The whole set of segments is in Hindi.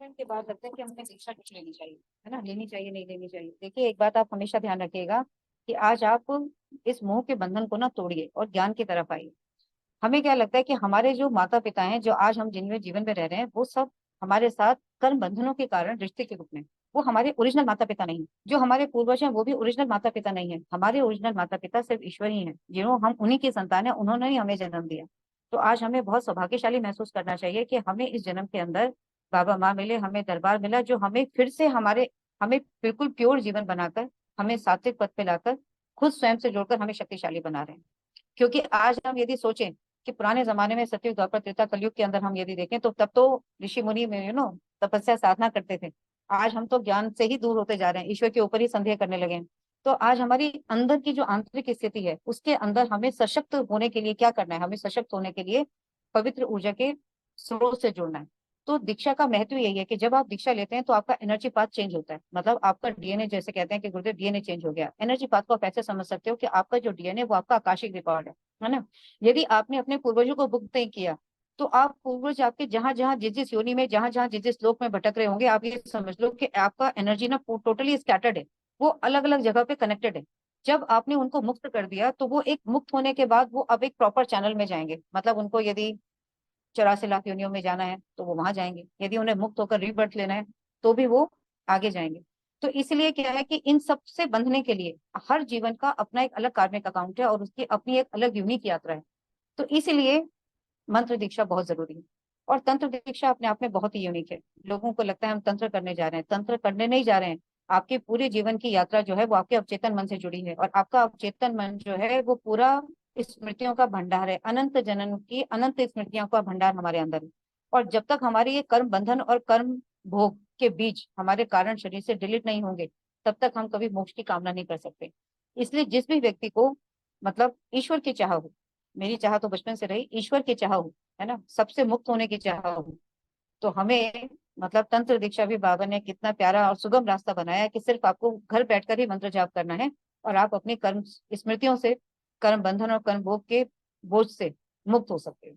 टाइम के बाद लगता है कि हमें दीक्षा कुछ लेनी चाहिए, है ना, लेनी चाहिए नहीं लेनी चाहिए। देखिए एक बात आप हमेशा ध्यान रखिएगा कि आज आप इस मोह के बंधन को ना तोड़िए और ज्ञान की तरफ आइए। हमें क्या लगता है कि हमारे जो माता पिता हैं, जो आज हम जिनमें जीवन में रह रहे हैं, वो सब हमारे साथ कर्म बंधनों के कारण रिश्ते के रूप में, वो हमारे ओरिजिनल माता पिता नहीं है। जो हमारे पूर्वज हैं वो भी ओरिजिनल माता पिता नहीं है। हमारे ओरिजिनल माता पिता सिर्फ ईश्वर ही हैं, जिन्हों हम उन्हीं की संतान है, उन्होंने ही हमें जन्म दिया। तो आज हमें बहुत सौभाग्यशाली महसूस करना चाहिए कि हमें इस जन्म के अंदर बाबा माँ मिले, हमें दरबार मिला, जो हमें फिर से हमें बिल्कुल प्योर जीवन बनाकर, हमें सात्विक पथ पे लाकर, खुद स्वयं से जोड़कर हमें शक्तिशाली बना रहे हैं। क्योंकि आज हम यदि सोचें कि पुराने जमाने में सतयुग द्वापर त्रेता कलयुग के अंदर हम यदि देखें, तो तब तो ऋषि मुनि में तपस्या साधना करते थे। आज हम तो ज्ञान से ही दूर होते जा रहे हैं, ईश्वर के ऊपर ही संदेह करने लगे हैं। तो आज हमारी अंदर की जो आंतरिक स्थिति है, उसके अंदर हमें सशक्त होने के लिए क्या करना है? हमें सशक्त होने के लिए पवित्र ऊर्जा के स्रोत से जुड़ना है। तो दीक्षा का महत्व यही है कि जब आप दीक्षा लेते हैं तो आपका एनर्जी पाथ चेंज होता है। मतलब आपका डीएनए, जैसे कहते हैं कि गुरुदेव डीएनए चेंज हो गया, एनर्जी पाथ को आप ऐसे समझ सकते हो कि आपका जो डीएनए वो आपका आकाशिक रिकॉर्ड है ना। यदि आपने अपने पूर्वजों को बुक नहीं किया, तो आप पूर्वज आपके जहां जहां जिस जिस योनि में, जहां जहां जिस जिस लोक में भटक रहे होंगे, आप ये समझ लो कि आपका एनर्जी ना टोटली स्कैटर्ड है, वो अलग अलग जगह पे कनेक्टेड है। जब आपने उनको मुक्त कर दिया, तो वो एक मुक्त होने के बाद वो अब एक प्रॉपर चैनल में जाएंगे। मतलब उनको यदि 84 लाख योनियों में जाना है तो वो वहां जाएंगे, यदि उन्हें मुक्त होकर रीबर्थ लेना है तो भी वो आगे जाएंगे। तो इसलिए क्या है कि इन सब से बंधने के लिए हर जीवन का अपना एक अलग कार्मिक अकाउंट है और उसकी अपनी एक अलग यूनिक यात्रा है। तो इसलिए मंत्र दीक्षा बहुत जरूरी है। और तंत्र दीक्षा अपने आप में बहुत ही यूनिक है। लोगों को लगता है हम तंत्र करने जा रहे हैं, तंत्र करने नहीं जा रहे हैं। आपके पूरे जीवन की यात्रा जो है वो आपके अवचेतन मन से जुड़ी है, और आपका अवचेतन मन जो है वो पूरा स्मृतियों का भंडार है, अनंत जन्म की अनंत स्मृतियों का भंडार हमारे अंदर है। और जब तक हमारे ये कर्म बंधन और कर्म भोग के बीज हमारे कारण शरीर से डिलीट नहीं होंगे, तब तक हम कभी मोक्ष की कामना नहीं कर सकते। इसलिए जिस भी व्यक्ति को मतलब ईश्वर की चाह हो, मेरी चाह तो बचपन से रही, ईश्वर की चाह हो, है ना, सबसे मुक्त होने की चाह हो, तो हमें मतलब तंत्र दीक्षा भी बाबा ने कितना प्यारा और सुगम रास्ता बनाया है कि सिर्फ आपको घर बैठकर ही मंत्र जाप करना है, और आप अपनी कर्म स्मृतियों से, कर्म बंधन और कर्म भोग के बोझ से मुक्त हो सकते हो।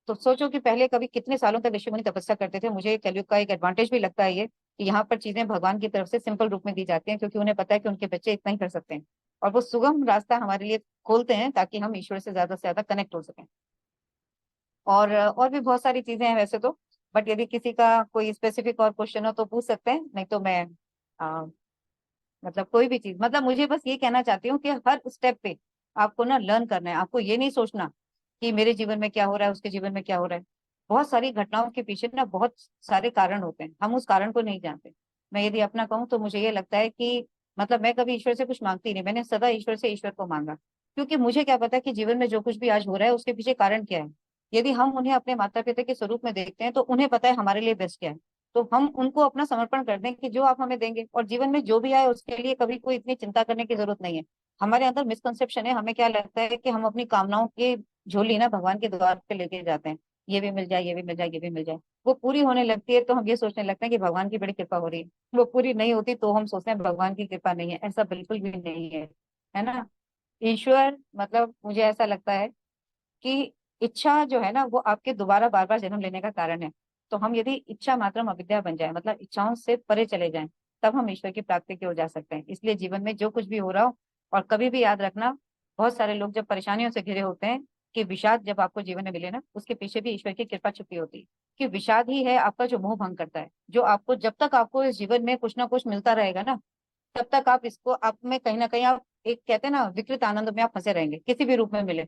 तो सोचो कि पहले कभी कितने सालों तक ऋषि मुनि तपस्या करते थे। मुझे कलयुग का एक एडवांटेज भी लगता है ये, कि यहाँ पर चीजें भगवान की तरफ से सिंपल रूप में दी जाती हैं, क्योंकि उन्हें पता है कि उनके बच्चे इतना ही कर सकते हैं, और वो सुगम रास्ता हमारे लिए खोलते हैं ताकि हम ईश्वर से ज्यादा कनेक्ट हो सकें। और भी बहुत सारी चीजें हैं वैसे तो, बट यदि किसी का कोई स्पेसिफिक और क्वेश्चन हो तो पूछ सकते हैं, नहीं तो मैं आ, मतलब कोई भी चीज, मतलब मुझे बस ये कहना चाहती हूँ कि हर स्टेप पे आपको ना लर्न करना है। आपको ये नहीं सोचना कि मेरे जीवन में क्या हो रहा है, उसके जीवन में क्या हो रहा है। बहुत सारी घटनाओं के पीछे ना बहुत सारे कारण होते हैं, हम उस कारण को नहीं जानते। मैं यदि अपना कहूँ तो मुझे ये लगता है कि मतलब मैं कभी ईश्वर से कुछ मांगती नहीं, मैंने सदा ईश्वर से ईश्वर को मांगा, क्योंकि मुझे क्या पता कि जीवन में जो कुछ भी आज हो रहा है उसके पीछे कारण क्या है। यदि हम उन्हें अपने माता पिता के स्वरूप में देखते हैं तो उन्हें पता है हमारे लिए बेस्ट क्या है। तो हम उनको अपना समर्पण कर दें कि जो आप हमें देंगे, और जीवन में जो भी आए उसके लिए कभी कोई इतनी चिंता करने की जरूरत नहीं है। हमारे अंदर मिसकंसेप्शन है, हमें क्या लगता है कि हम अपनी कामनाओं की झोली ना भगवान के द्वार पे लेके जाते हैं, ये भी मिल जाए, ये भी मिल जाए, ये भी मिल जाए। वो पूरी होने लगती है तो हम ये सोचने लगते हैं कि भगवान की बड़ी कृपा हो रही है। वो पूरी नहीं होती तो हम सोचते हैं भगवान की कृपा नहीं है। ऐसा बिल्कुल भी नहीं है ना। ईश्वर मतलब मुझे ऐसा लगता है कि इच्छा जो है ना वो आपके दोबारा बार बार जन्म लेने का कारण है। तो हम यदि इच्छा मात्रम अविद्या बन जाए, मतलब इच्छाओं से परे चले जाएं, तब हम ईश्वर की प्राप्ति की ओर जा सकते हैं। इसलिए जीवन में जो कुछ भी हो रहा हो, और कभी भी याद रखना, बहुत सारे लोग जब परेशानियों से घिरे होते हैं, कि विषाद जब आपको जीवन में मिले ना, उसके पीछे भी ईश्वर की कृपा छुपी होती है। कि विषाद ही है आपका जो मोह भंग करता है, जो आपको जब तक आपको इस जीवन में कुछ ना कुछ मिलता रहेगा ना, तब तक आप इसको, आप में कहीं ना कहीं आप एक कहते हैं ना विकृत आनंद में आप फंसे रहेंगे, किसी भी रूप में मिले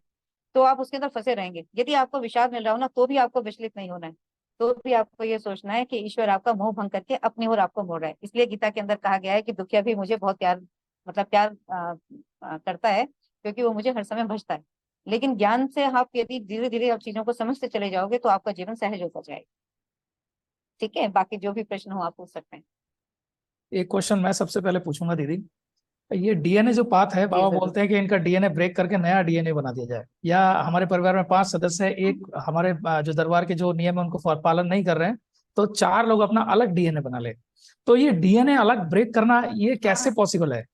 तो आप उसके अंदर फंसे रहेंगे। यदि आपको विषाद मिल रहा हो ना, तो भी आपको विचलित नहीं होना है। तो भी आपको ये सोचना है कि ईश्वर आपका मोह भंग करके अपनी ओर आपको मोड़ रहा है। इसलिए गीता के अंदर कहा गया है कि दुखिया भी मुझे बहुत प्यार, मतलब प्यार करता है, क्योंकि वो मुझे हर समय भजता है। लेकिन ज्ञान से आप यदि धीरे धीरे आप चीजों को समझते चले जाओगे तो आपका जीवन सहज होता जाएगा। ठीक है, बाकी जो भी प्रश्न हो आप पूछ सकते हैं। एक क्वेश्चन मैं सबसे पहले पूछूंगा दीदी। ये डीएनए जो पाथ है, जी बाबा जरूर। बोलते हैं कि इनका डीएनए ब्रेक करके नया डीएनए बना दिया जाए, या हमारे परिवार में 5 सदस्य है, एक हमारे जो दरबार के जो नियम है उनको पालन नहीं कर रहे हैं, तो 4 लोग अपना अलग डीएनए बना ले। तो ये डीएनए अलग ब्रेक करना ये कैसे पॉसिबल है?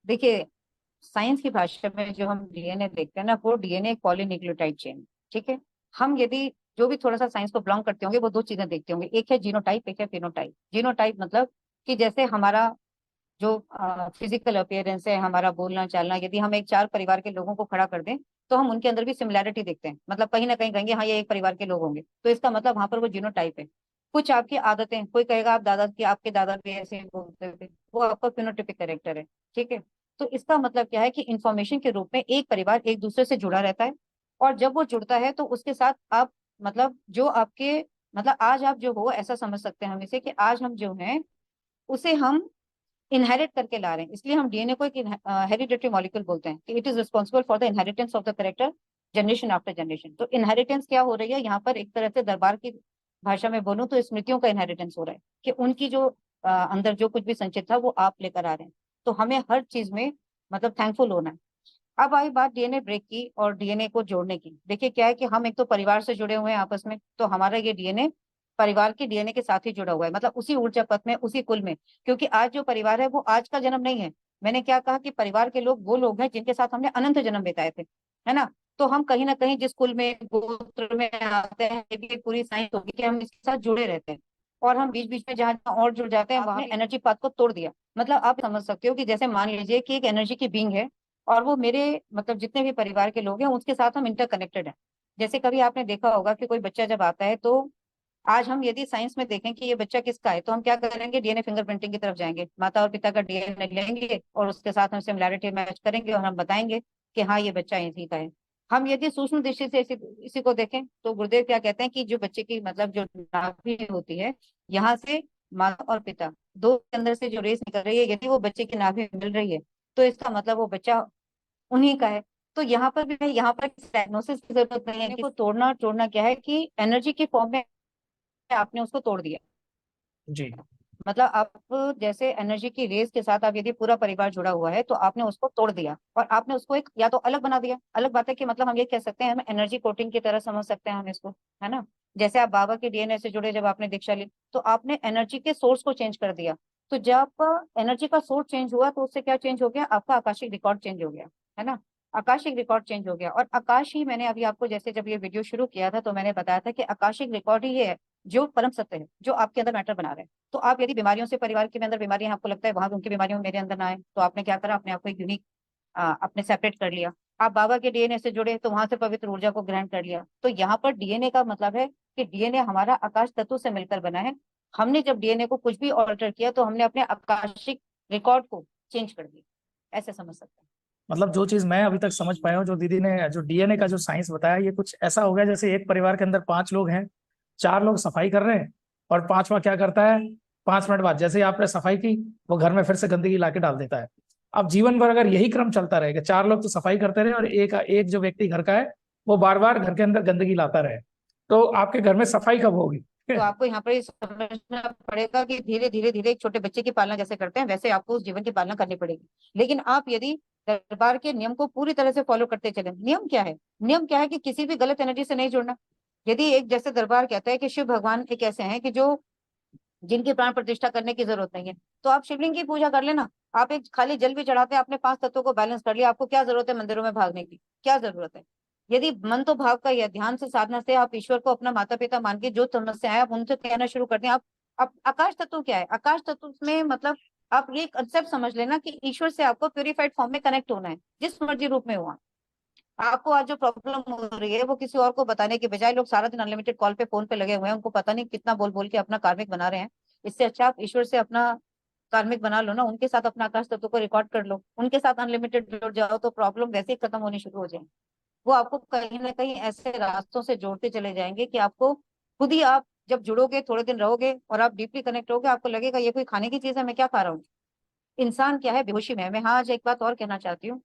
देखिए, साइंस की भाषा में जो हम डीएनए देखते हैं ना, वो डीएनए पॉलीन्यूक्लियोटाइड चेन। ठीक है। हम यदि जो भी थोड़ा सा साइंस को बिलोंग करते होंगे वो दो चीजें देखते होंगे, एक है जीनोटाइप, एक है फिनोटाइप। जीनोटाइप मतलब कि जैसे हमारा जो फिजिकल अपीयरेंस है, हमारा बोलना चालना, यदि हम एक चार परिवार के लोगों को खड़ा कर दें तो हम उनके अंदर भी सिमिलैरिटी देखते हैं, मतलब कहीं ना कहीं कहेंगे हाँ ये एक परिवार के लोग होंगे, तो इसका मतलब वहां पर वो जीनोटाइप है। कुछ आपकी आदतें, कोई कहेगा आप दादा की, आपके दादा भी ऐसे बोलते थे, वो आपका फिनोटिपिक कैरेक्टर है। ठीक है। तो इसका मतलब क्या है कि इंफॉर्मेशन के रूप में एक परिवार एक दूसरे से जुड़ा रहता है, और जब वो जुड़ता है तो उसके साथ आप, मतलब जो आपके, मतलब आज आप जो हो ऐसा समझ सकते हैं हम इसे, कि आज हम जो हैं उसे हम इनहेरिट करके ला रहे हैं, इसलिए हम डीएनए को एक हेरिडेटरी मॉलिक्यूल बोलते हैं, कि it is responsible for the inheritance of the character generation after generation. तो इनहेरिटेंस क्या हो रही है यहाँ पर, एक तरह से दरबार की भाषा में बोलूं तो स्मृतियों का इनहेरिटेंस हो रहा है, कि उनकी जो अंदर जो कुछ भी संचित था वो आप लेकर आ रहे हैं। तो हमें हर चीज में मतलब थैंकफुल होना है। अब आई बात डीएनए ब्रेक की और डीएनए को जोड़ने की। देखिए क्या है कि हम एक तो परिवार से जुड़े हुए हैं आपस में, तो हमारा ये डीएनए परिवार के डीएनए के साथ ही जुड़ा हुआ है, मतलब उसी ऊर्जा पथ में, उसी कुल में। क्योंकि आज जो परिवार है वो आज का जन्म नहीं है। मैंने क्या कहा कि परिवार के लोग वो लोग हैं जिनके साथ हमने अनंत जन्म बिताए थे, है ना। तो हम कहीं ना कहीं जिस कुल में, गोत्र में आते हैं, ये भी एक पूरी साइंस होगी कि हम इसके साथ जुड़े रहते हैं। और हम बीच बीच में जहाँ जहाँ और जुड़ जाते हैं वहां एनर्जी पाथ को तोड़ दिया। मतलब आप समझ सकते हो कि जैसे मान लीजिए कि एक एनर्जी की बीइंग है, और वो मेरे, मतलब जितने भी परिवार के लोग हैं उसके साथ हम इंटरकनेक्टेड हैं। जैसे कभी आपने देखा होगा कि कोई बच्चा जब आता है, तो आज हम यदि साइंस में देखें कि ये बच्चा किसका है, तो हम क्या करेंगे, डीएनए फिंगरप्रिंटिंग की तरफ जाएंगे, माता और पिता का डीएनए लेंगे और उसके साथ हम सिमिलैरिटी मैच करेंगे और हम बताएंगे कि हाँ ये बच्चा इसी का है। हम यदि सूक्ष्म दृष्टि से इसी को देखें तो गुरुदेव क्या कहते हैं कि जो बच्चे की, मतलब जो नाभि होती है, यहाँ से माता और पिता दो के अंदर से जो रेस निकल रही है, यदि वो बच्चे की नाभि में मिल रही है, तो इसका मतलब वो बच्चा उन्हीं का है। तो यहाँ पर भी है, यहाँ पर डायग्नोसिस की जरूरत नहीं है, को तोड़ना तोड़ना क्या है कि एनर्जी के फॉर्म में आपने उसको तोड़ दिया। जी। मतलब आप, जैसे एनर्जी की रेस के साथ आप यदि पूरा परिवार जुड़ा हुआ है तो आपने उसको तोड़ दिया और आपने उसको एक या तो अलग बना दिया। अलग बात है कि मतलब हम ये कह सकते हैं, हम एनर्जी कोटिंग की तरह समझ सकते हैं हम इसको, है ना। जैसे आप बाबा के डीएनए से जुड़े, जब आपने दीक्षा ली तो आपने एनर्जी के सोर्स को चेंज कर दिया। तो जब एनर्जी का सोर्स चेंज हुआ तो उससे क्या चेंज हो गया, आपका आकाशिक रिकॉर्ड चेंज हो गया, है ना। आकाशिक रिकॉर्ड चेंज हो गया, और आकाश ही, मैंने अभी आपको जैसे जब ये वीडियो शुरू किया था तो मैंने बताया था कि आकाशिक रिकॉर्ड ही ये है जो परम सत्य है, जो आपके अंदर मैटर बना रहे हैं। तो आप यदि बीमारियों से, परिवार के अंदर बीमारियां आपको लगता है वहां उनकी बीमारियों में मेरे अंदर ना आए, तो आपने क्या करा, अपने आप को एक यूनिक अपने सेपरेट कर लिया। आप बाबा के डीएनए से जुड़े तो वहां से पवित्र ऊर्जा को ग्रहण कर लिया। तो यहाँ पर डीएनए का मतलब है कि डीएनए हमारा आकाश तत्व से मिलकर बना है। हमने जब डीएनए को कुछ भी ऑल्टर किया तो हमने अपने आकाशिक रिकॉर्ड को चेंज कर दिया, ऐसे समझ सकते हैं। मतलब जो चीज मैं अभी तक समझ पाया हूँ, जो दीदी ने जो डीएनए का जो साइंस बताया, ये कुछ ऐसा हो गया जैसे एक परिवार के अंदर पांच लोग हैं, चार लोग सफाई कर रहे हैं और पांचवा क्या करता है, 5 मिनट बाद जैसे ही आपने सफाई की, वो घर में फिर से गंदगी ला के डाल देता है। अब जीवन भर अगर यही क्रम चलता रहेगा, चार लोग तो सफाई करते रहे और एक एक जो व्यक्ति घर का है वो बार बार घर के अंदर गंदगी लाता रहे, तो आपके घर में सफाई कब होगी? तो आपको यहाँ पर ये समझना पड़ेगा कि धीरे धीरे धीरे एक छोटे बच्चे की पालना जैसे करते हैं वैसे आपको उस जीवन की पालना करनी पड़ेगी। लेकिन आप यदि दरबार के नियम को पूरी तरह से फॉलो करते चले, नियम क्या है, नियम क्या है कि किसी भी गलत एनर्जी से नहीं जुड़ना। यदि एक, जैसे दरबार कहता है कि शिव भगवान एक ऐसे हैं कि जो, जिनकी प्राण प्रतिष्ठा करने की जरूरत नहीं है, तो आप शिवलिंग की पूजा कर लेना। आप एक खाली जल भी चढ़ाते हैं, आपने 5 तत्वों को बैलेंस कर लिया, आपको क्या जरूरत है मंदिरों में भागने की, क्या जरूरत है। यदि मन तो भाव का ही है, ध्यान से, साधना से आप ईश्वर को अपना माता पिता मान के जो समस्या है आप उनसे कहना शुरू कर दें। आप आकाश तत्व क्या है, आकाश तत्व में मतलब आप ये कंसेप्ट समझ लेना कि ईश्वर से आपको प्योरीफाइड फॉर्म में कनेक्ट होना है, जिस मर्जी रूप में हुआ। आपको आज जो प्रॉब्लम हो रही है वो किसी और को बताने के बजाय, लोग सारा दिन अनलिमिटेड कॉल पे, फोन पे लगे हुए हैं, उनको पता नहीं कितना बोल बोल के अपना कार्मिक बना रहे हैं। इससे अच्छा आप ईश्वर से अपना कार्मिक बना लो ना, उनके साथ अपना आकाश तत्व को रिकॉर्ड कर लो, उनके साथ अनलिमिटेड जुड़ जाओ, तो प्रॉब्लम वैसे ही खत्म होनी शुरू हो जाए। वो आपको कहीं ना कहीं ऐसे रास्तों से जोड़ते चले जाएंगे कि आपको खुद ही, आप जब जुड़ोगे, थोड़े दिन रहोगे और आप डीपली कनेक्ट होगे, आपको लगेगा ये कोई खाने की चीज है, मैं क्या खा रहा हूँ। इंसान क्या है, बेहोशी में है। मैं हाँ आज एक बात और कहना चाहती हूँ,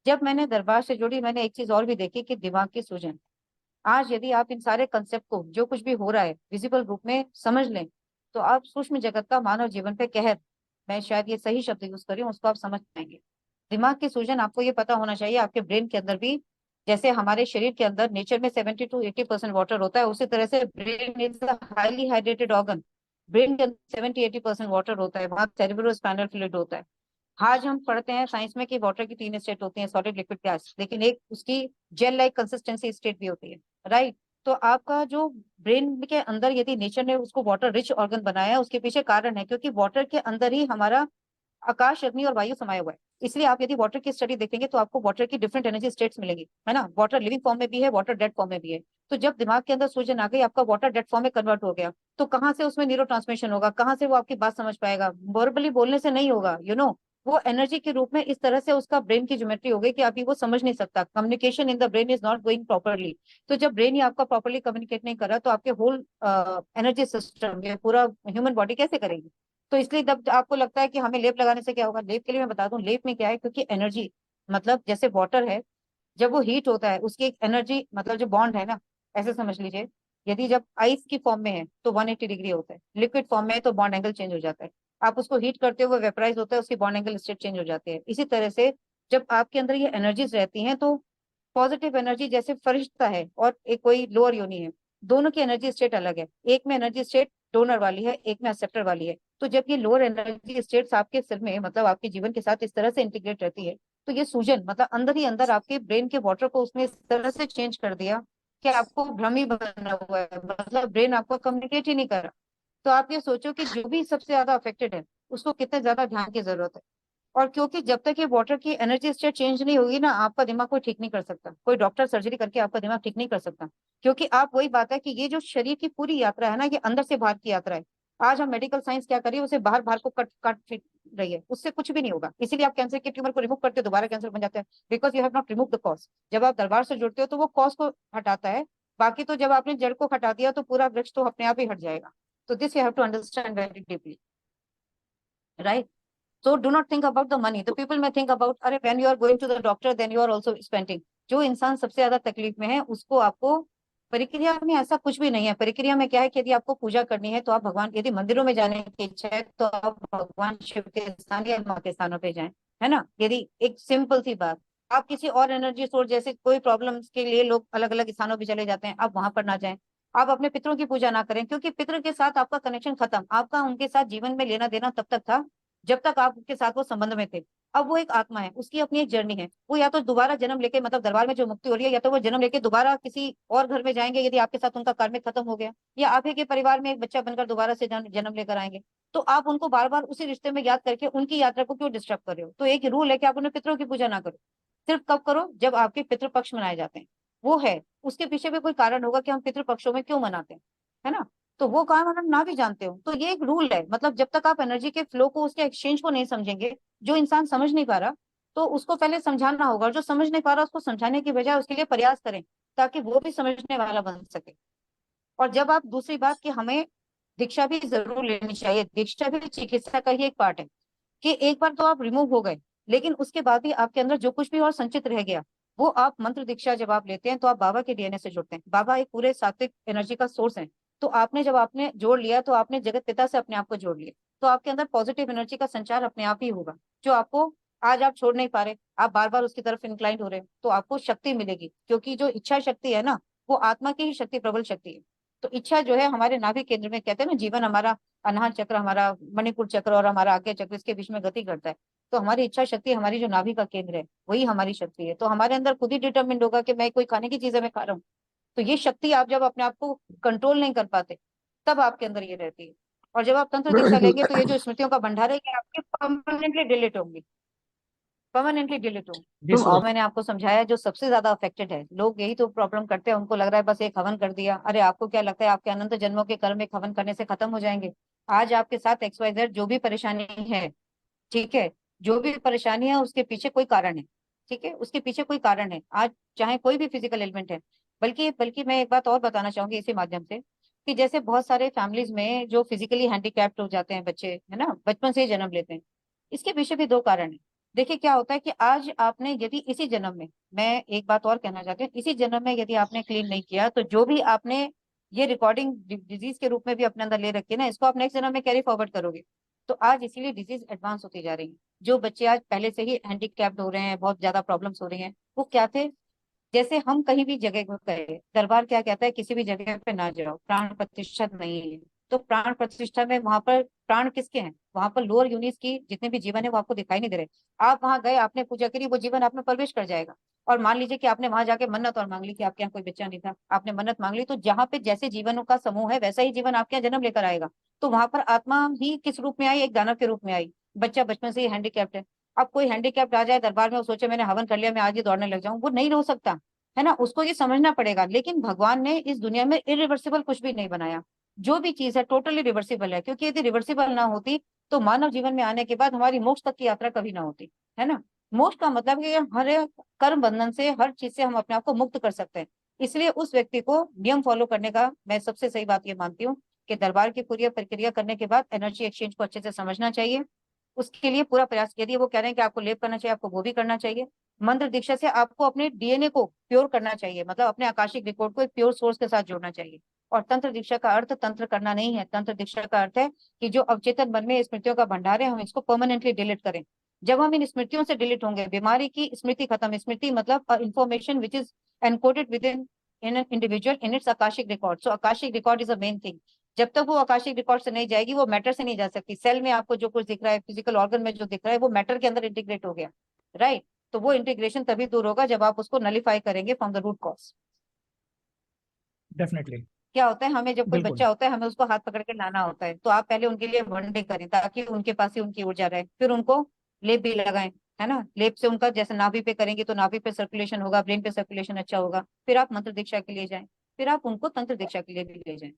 जब मैंने दरबार से जुड़ी मैंने एक चीज और भी देखी कि दिमाग की सूजन। आज यदि आप इन सारे कंसेप्ट को, जो कुछ भी हो रहा है, विजिबल रूप में समझ लें, तो आप सूक्ष्म जगत का मानव जीवन पे कहर, मैं शायद ये सही शब्द यूज करी हूँ, उसको आप समझ पाएंगे। दिमाग की सूजन, आपको ये पता होना चाहिए आपके ब्रेन के अंदर भी, जैसे हमारे शरीर के अंदर नेचर में 70 to 80% वाटर होता है, उसी तरह से brain is highly hydrated organ. Brain के अंदर 70-80% वाटर होता है, वहां सेरेब्रो स्पाइनल फ्लूइड होता है। आज हम पढ़ते हैं साइंस में कि वाटर की 3 स्टेट होती हैं, सॉलिड, लिक्विड, गैस, लेकिन एक उसकी जेल लाइक कंसिस्टेंसी स्टेट भी होती है, राइट। तो आपका जो ब्रेन के अंदर यदि नेचर ने उसको वाटर रिच ऑर्गन बनाया है, उसके पीछे कारण है, क्योंकि वाटर के अंदर ही हमारा आकाश, अग्नि और वायु समाया हुआ है। इसलिए आप यदि वाटर की स्टडी देखेंगे तो आपको वाटर की डिफरेंट एनर्जी स्टेट्स मिलेंगी, है ना। वाटर लिविंग फॉर्म में भी है, वाटर डेड फॉर्म में भी है। तो जब दिमाग के अंदर सूजन आ गई, आपका वाटर डेड फॉर्म में कन्वर्ट हो गया, तो कहाँ से उसमें न्यूरो ट्रांसमिशन होगा, कहाँ से वो आपकी बात समझ पाएगा? वर्बली बोलने से नहीं होगा, वो एनर्जी के रूप में इस तरह से उसका ब्रेन की ज्योमेट्री हो गई कि अभी वो समझ नहीं सकता। Communication in the brain is not going properly. तो जब ब्रेन ही आपका प्रॉपरली कम्युनिकेट नहीं कर रहा, तो आपके होल एनर्जी सिस्टम, पूरा ह्यूमन बॉडी कैसे करेगी? तो इसलिए जब आपको लगता है कि हमें लेप लगाने से क्या होगा, लेप के लिए मैं बता दूं, लेप में क्या है, क्योंकि एनर्जी, मतलब जैसे वाटर है, जब वो हीट होता है उसकी एक एनर्जी, मतलब जो बॉन्ड है ना, ऐसे समझ लीजिए, यदि जब आइस की फॉर्म में है तो 180 डिग्री होता है, लिक्विड फॉर्म में है तो बॉन्ड एंगल चेंज हो जाता है। आप उसको हीट करते हो, वो वेपराइज होता है, उसकी बॉन्ड एंगल स्टेट चेंज हो जाती है। इसी तरह से जब आपके अंदर ये एनर्जीज रहती हैं, तो पॉजिटिव एनर्जी जैसे फरिश्ता है और एक कोई लोअर योनि है, दोनों की एनर्जी स्टेट अलग है। एक में एनर्जी स्टेट डोनर वाली है, एक में एक्सेप्टर वाली है। तो जब ये लोअर एनर्जी स्टेट्स आपके सिर में, मतलब आपके जीवन के साथ इस तरह से इंटीग्रेट रहती है, तो ये सूजन, मतलब अंदर ही अंदर आपके ब्रेन के वाटर को उसने इस तरह से चेंज कर दिया कि आपको भ्रम ही बना हुआ है, मतलब ब्रेन आपको कम्युनिकेट ही नहीं कर रहा। तो आप ये सोचो कि जो भी सबसे ज्यादा अफेक्टेड है, उसको कितने ज्यादा ध्यान की जरूरत है। और क्योंकि जब तक ये वाटर की एनर्जी स्टेट चेंज नहीं होगी ना, आपका दिमाग कोई ठीक नहीं कर सकता, कोई डॉक्टर सर्जरी करके आपका दिमाग ठीक नहीं कर सकता। क्योंकि आप, वही बात है कि ये जो शरीर की पूरी यात्रा है ना, ये अंदर से बाहर की यात्रा है। आज हम मेडिकल साइंस क्या करिए, उसे बाहर बाहर को कट काट फिट रही है, उससे कुछ भी नहीं होगा। इसीलिए आप कैंसर के ट्यूमर को रिमूव करते हो, दोबारा कैंसर बन जाता है, because you have not remove the cause. जब आप दरबार से जुड़ते हो तो वो कॉज को हटाता है। बाकी तो जब आपने जड़ को हटा दिया तो पूरा वृक्ष तो अपने आप ही हट जाएगा। तो this you have to understand very deeply, right? So do not think about the money. The people may think about, अरे when you are going to the doctor, then you are also spending. जो इंसान सबसे ज्यादा तकलीफ में है, उसको आपको, प्रक्रिया में ऐसा कुछ भी नहीं है। प्रक्रिया में क्या है कि यदि आपको पूजा करनी है तो आप भगवान, यदि मंदिरों में जाने की इच्छा है तो आप भगवान शिव के स्थान या माँ के स्थानों पे जाएं, है ना। यदि एक सिंपल सी बात, आप किसी और एनर्जी सोर्स, जैसे कोई प्रॉब्लम्स के लिए लोग अलग अलग स्थानों पे चले जाते हैं, आप वहां पर ना जाएं। आप अपने पितरों की पूजा ना करें, क्योंकि पितरों के साथ आपका कनेक्शन खत्म। आपका उनके साथ जीवन में लेना देना तब तक था जब तक आपके साथ वो संबंध में थे। अब वो एक आत्मा है, उसकी अपनी एक जर्नी है। वो या तो दोबारा जन्म लेके, मतलब दरबार में जो मुक्ति हो रही है, या तो वो जन्म लेके दोबारा किसी और घर में जाएंगे यदि आपके साथ उनका कार्मिक खत्म हो गया, या आप ही के परिवार में एक बच्चा बनकर दोबारा से जन्म लेकर आएंगे। तो आप उनको बार बार उसी रिश्ते में याद करके उनकी यात्रा को क्यों डिस्टर्ब कर रहे हो? तो एक रूल है कि आप उन्हें पितरों की पूजा ना करो। सिर्फ कब करो, जब आपके पितृपक्ष मनाए जाते हैं। वो है, उसके पीछे भी कोई कारण होगा कि हम पितृपक्षों में क्यों मनाते हैं, है ना। तो वो काम अगर ना भी जानते हो तो ये एक रूल है। मतलब जब तक आप एनर्जी के फ्लो को, उसके एक्सचेंज को नहीं समझेंगे, जो इंसान समझ नहीं पा रहा, तो उसको पहले समझाना होगा, और जो समझ नहीं पा रहा उसको समझाने की बजाय उसके लिए प्रयास करें, ताकि वो भी समझने वाला बन सके। और जब आप, दूसरी बात कि हमें दीक्षा भी जरूर लेनी चाहिए। दीक्षा भी चिकित्सा का ही एक पार्ट है, कि एक बार तो आप रिमूव हो गए, लेकिन उसके बाद भी आपके अंदर जो कुछ भी और संचित रह गया, वो आप मंत्र दीक्षा जब आप लेते हैं तो आप बाबा के डीएनए से जुड़ते हैं। बाबा एक पूरे सात्विक एनर्जी का सोर्स है। तो आपने, जब आपने जोड़ लिया, तो आपने जगत पिता से अपने आप को जोड़ लिया। तो आपके अंदर पॉजिटिव एनर्जी का संचार अपने आप ही होगा, जो आपको, आज आप छोड़ नहीं पा रहे, आप बार बार उसकी तरफ इंक्लाइंड हो रहे हैं, तो आपको शक्ति मिलेगी। क्योंकि जो इच्छा शक्ति है ना, वो आत्मा की ही शक्ति, प्रबल शक्ति है। तो इच्छा जो है, हमारे नाभि केंद्र में, कहते हैं ना, जीवन हमारा अनाहत चक्र, हमारा मणिपुर चक्र और हमारा आज्ञा चक्र, इसके बीच में गति करता है। तो हमारी इच्छा शक्ति, हमारी जो नाभि का केंद्र है, वही हमारी शक्ति है। तो हमारे अंदर खुद ही डिटरमिंड होगा कि मैं कोई खाने की चीजें मैं खा रहा हूँ। तो ये शक्ति, आप जब अपने आप को कंट्रोल नहीं कर पाते, तब आपके अंदर ये रहती है। और जब आप तंत्र दीक्षा लेंगे तो ये जो स्मृतियों का भंडार है, ये आपके परमानेंटली डिलीट होंगी, परमानेंटली डिलीट होंगी। जी और सूरज। मैंने आपको समझाया, जो सबसे ज्यादा अफेक्टेड है, लोग यही तो प्रॉब्लम करते हैं, उनको लग रहा है बस एक हवन कर दिया। अरे आपको क्या लगता है आपके अनंत जन्मों के कर्म एक हवन करने से खत्म हो जाएंगे? आज आपके साथ XYZ जो भी परेशानी है, ठीक है, जो भी परेशानी है उसके पीछे कोई कारण है, ठीक है, उसके पीछे कोई कारण है। आज चाहे कोई भी फिजिकल एलिमेंट है, बल्कि बल्कि मैं एक बात और बताना चाहूंगी इसी माध्यम से, कि जैसे बहुत सारे फैमिलीज में जो फिजिकली हैंडीकैप्ड हो जाते हैं बच्चे, है ना, बचपन से ही जन्म लेते हैं, इसके पीछे भी दो कारण है। देखिए क्या होता है कि आज आपने यदि इसी जन्म में, मैं एक बात और कहना चाहती हूँ, इसी जन्म में यदि आपने क्लीन नहीं किया, तो जो भी आपने ये रिकॉर्डिंग डिजीज के रूप में भी अपने अंदर ले रखी है ना, इसको आप नेक्स्ट जन्म में कैरी फॉरवर्ड करोगे। तो आज इसीलिए डिजीज एडवांस होती जा रही है। जो बच्चे आज पहले से ही हैंडीकैप्ड हो रहे हैं, बहुत ज्यादा प्रॉब्लम्स हो रही हैं, वो क्या थे? जैसे हम कहीं भी जगह को गए, दरबार क्या कहता है, किसी भी जगह पे ना जाओ, प्राण प्रतिष्ठा नहीं है। तो प्राण प्रतिष्ठा में वहां पर प्राण किसके हैं? वहां पर लोअर यूनिट्स की जितने भी जीवन है वो आपको दिखाई नहीं दे रहे। आप वहां गए, आपने पूजा करी, वो जीवन आप में प्रवेश कर जाएगा। और मान लीजिए कि आपने वहां जाके मन्नत और मांग ली कि आपके यहाँ कोई बच्चा नहीं था, आपने मन्नत मांग ली, तो जहाँ पे जैसे जीवनों का समूह है वैसा ही जीवन आपके यहाँ जन्म लेकर आएगा। तो वहां पर आत्मा ही किस रूप में आई, एक दानव के रूप में आई। बच्चा बचपन से ही हैंडीकैप्ट है। अब कोई हैंडीकैप्ट आ जाए दरबार में, वो सोचे मैंने हवन कर लिया, मैं आज ही दौड़ने लग जाऊं, वो नहीं हो सकता, है ना, उसको ये समझना पड़ेगा। लेकिन भगवान ने इस दुनिया में इरिवर्सिबल कुछ भी नहीं बनाया। जो भी चीज है टोटली रिवर्सिबल है, क्योंकि यदि रिवर्सिबल ना होती तो मानव जीवन में आने के बाद हमारी मोक्ष तक की यात्रा कभी ना होती, है ना। मोक्ष का मतलब है कि हर एक कर्म बंधन से, हर चीज से हम अपने आप को मुक्त कर सकते हैं। इसलिए उस व्यक्ति को नियम फॉलो करने का मैं सबसे सही बात ये मानती हूँ कि दरबार की पूरी प्रक्रिया करने के बाद एनर्जी एक्सचेंज को अच्छे से समझना चाहिए। उसके लिए पूरा प्रयास, यदि वो कह रहे हैं कि आपको लेप करना चाहिए, आपको वो भी करना चाहिए। मंत्र दीक्षा से आपको अपने डीएनए को प्योर करना चाहिए, मतलब अपने आकाशिक रिकॉर्ड को एक प्योर सोर्स के साथ जोड़ना चाहिए। और तंत्र दीक्षा का अर्थ तंत्र करना नहीं है, तंत्र दीक्षा का अर्थ है कि जो अवचेतन मन में स्मृतियों का भंडार है हम इसको परमानेंटली डिलीट करें। जब हम इन स्मृतियों से डिलीट होंगे, बीमारी की स्मृति खत्म, स्मृति मतलब information which is encoded with in an individual in its Akashic record. So Akashic record is a main thing. जब तक वो आकाशिक रिकॉर्ड से नहीं जाएगी, वो मैटर से नहीं जा सकती। सेल में आपको जो कुछ दिख रहा है, फिजिकल ऑर्गन में जो दिख रहा है, वो मैटर के अंदर इंटीग्रेट हो गया, राइट। तो वो इंटीग्रेशन तभी दूर होगा जब आप उसको नलीफाई करेंगे from the root cause. Definitely. क्या होता है, हमें जब कोई बिल्कुल। बच्चा होता है हमें उसको हाथ पकड़ के लाना होता है, तो आप पहले उनके लिए वनडे करें ताकि उनके पास ही उनकी ऊर्जा रहे, फिर उनको लेप भी लगाएं, है ना। लेप से उनका जैसे नाभि पे करेंगे तो नाभि पे सर्कुलेशन होगा, ब्रेन पे सर्कुलेशन अच्छा होगा। फिर आप मंत्र दीक्षा के लिए जाएं, फिर आप उनको तंत्र दीक्षा के लिए भी ले जाएं,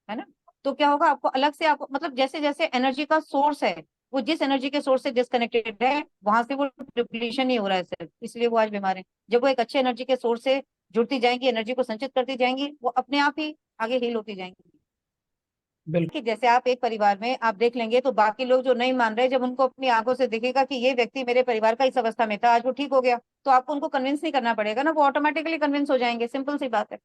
है ना। तो क्या होगा, आपको अलग से, आपको मतलब जैसे जैसे एनर्जी का सोर्स है, वो जिस एनर्जी के सोर्स से डिस्कनेक्टेड है वहां से वो डिप्लीशन नहीं हो रहा है सिर्फ, इसलिए वो आज बीमार है। जब वो एक अच्छे एनर्जी के सोर्स से जुड़ती जाएंगी, एनर्जी को संचित करती जाएंगी, वो अपने आप ही आगे हील होती जाएंगी। बिल्कुल। कि जैसे आप एक परिवार में आप देख लेंगे तो बाकी लोग जो नहीं मान रहे, जब उनको अपनी आंखों से दिखेगा कि ये व्यक्ति मेरे परिवार का इस अवस्था में था, आज वो ठीक हो गया, तो आपको उनको कन्विंस नहीं करना पड़ेगा ना, वो ऑटोमेटिकली कन्विंस हो जाएंगे। सिंपल सी बात है।